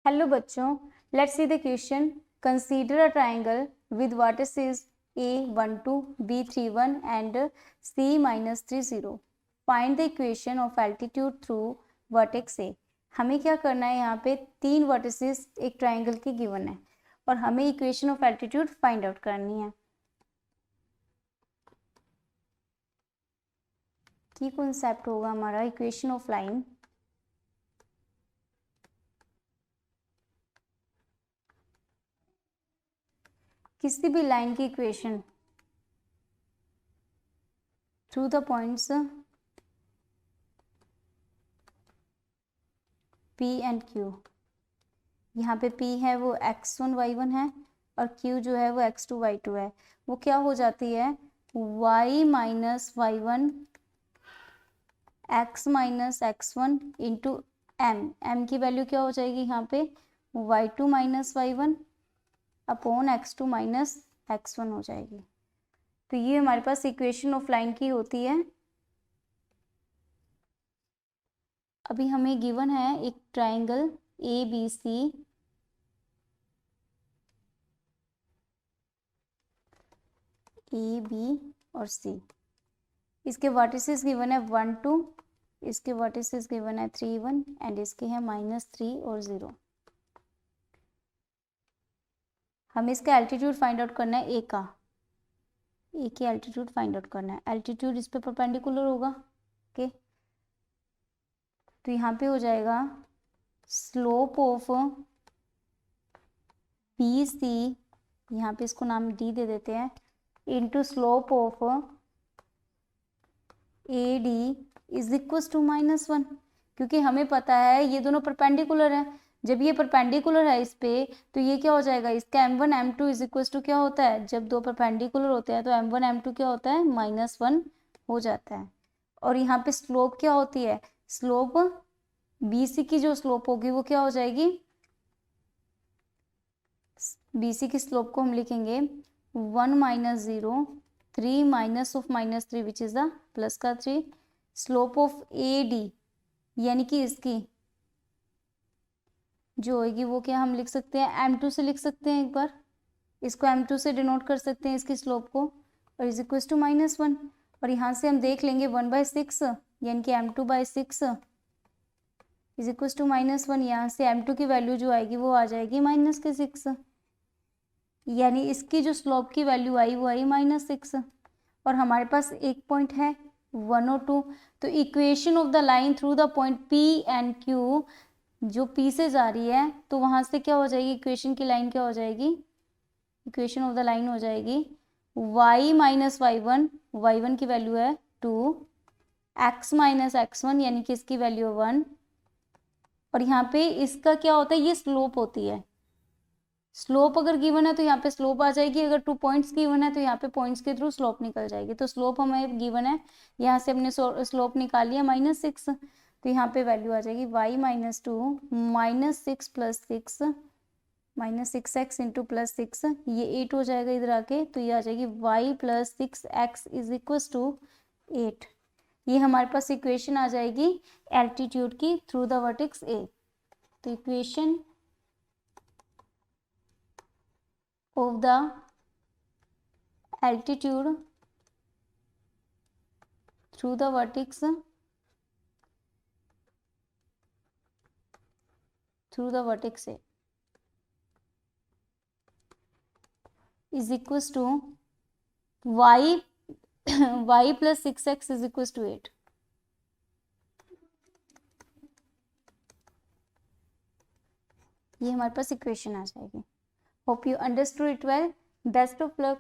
Hello बच्चों, let's see the question. Consider a triangle with vertices a12, b31 and c-30. Find the equation of altitude through vertex ए. हमें क्या करना है, यहाँ पे 3 वर्टिसेस एक ट्राइंगल की गिवन है और हमें equation of altitude find out करनी है. की कॉन्सेप्ट होगा हमारा इक्वेशन ऑफ लाइन. किसी भी लाइन की equation through the points P and Q. यहाँ पे P है वो x1 y1 है और Q जो है वो x2 y2 है. वो क्या हो जाती है, y minus y1 x minus x1 into m की वैल्यू क्या हो जाएगी यहाँ पे y2 minus y1 upon x2 minus x1 हो जाएगी. तो ये हमारे पास इक्वेशन ऑफ लाइन की होती है. अभी हमें गिवन है एक ट्राइंगल ABC A B और C. इसके वर्टिसेस गिवन है 1 2, इसके वर्टिसेस गिवन है 3 1 एंड इसके हैं -3 और 0. हमें इसका एल्टीट्यूड फाइंड आउट करना है A की एल्टीट्यूड फाइंड आउट करना है. एल्टीट्यूड इस पे परपेंडिकुलर होगा. ओके, तो यहाँ पे हो जाएगा स्लोप ऑफ BC, यहाँ पे इसको नाम D दे देते हैं, into slope of AD is equal to -1. क्योंकि हमें पता है ये दोनों परपेंडिकुलर है. जब ये परपेंडिकुलर है इस पे तो ये क्या हो जाएगा, इसका m1 m2 is equal to क्या होता है, जब दो परपेंडिकुलर होते हैं तो m1 m2 क्या होता है, -1 हो जाता है. और यहाँ पे स्लोप क्या होती है, स्लोप BC की जो स्लोप होगी वो क्या हो जाएगी, BC की स्लोप को हम लिखेंगे 1 minus 0 3 minus of -3 which is the plus का 3. स्लोप ऑफ AD यानी कि इसकी जो होगी वो क्या हम लिख सकते हैं, m2 से लिख सकते हैं. एक बार इसको m2 से डिनोट कर सकते हैं इसकी स्लोप को, और इज इक्वल टू -1. और यहाँ से हम देख लेंगे 1/6 यानी कि m2/6 इज इक्वल टू -1. यहाँ से m2 की वैल्यू जो आएगी वो आ जाएगी -6, यानी इसकी जो स्लोप की वैल्यू आई वो आई -6. और हमारे पास एक पॉइंट है 1 और 2. तो equation of the line through the point P and Q जो P से जा रही है तो वहां से क्या हो जाएगी, इक्वेशन की लाइन क्या हो जाएगी, इक्वेशन ऑफ द लाइन हो जाएगी y माइनस y1 की वैल्यू है 2, x माइनस x1 यानी कि इसकी वैल्यू 1. और यहाँ पे इसका क्या होता है, ये स्लोप होती है. स्लोप अगर गिवन है तो यहाँ पे स्लोप आ जाएगी, अगर 2 पॉइंट्स गिवन है तो यहाँ पे पॉइंट्स के थ्रू स्लोप निकल जाएगी. तो स्लोप हमें गिवन है, यहाँ से हमने स्लोप निकाल लिया -6. तो यहाँ पे वैल्यू आ जाएगी y minus 2 -6 plus 6 -6x into +6, ये 8 हो जाएगा इधर आके. तो ये आ जाएगी y plus 6x is equal to 8. ये हमारे पास इक्वेशन आ जाएगी एल्टीट्यूड की थ्रू द वर्टेक्स A. तो equation of the altitude through the vertex A is equals to y plus 6x is equals to 8. ये हमारे पास इक्वेशन आ जाएगी. Hope you understood it well. Best of luck.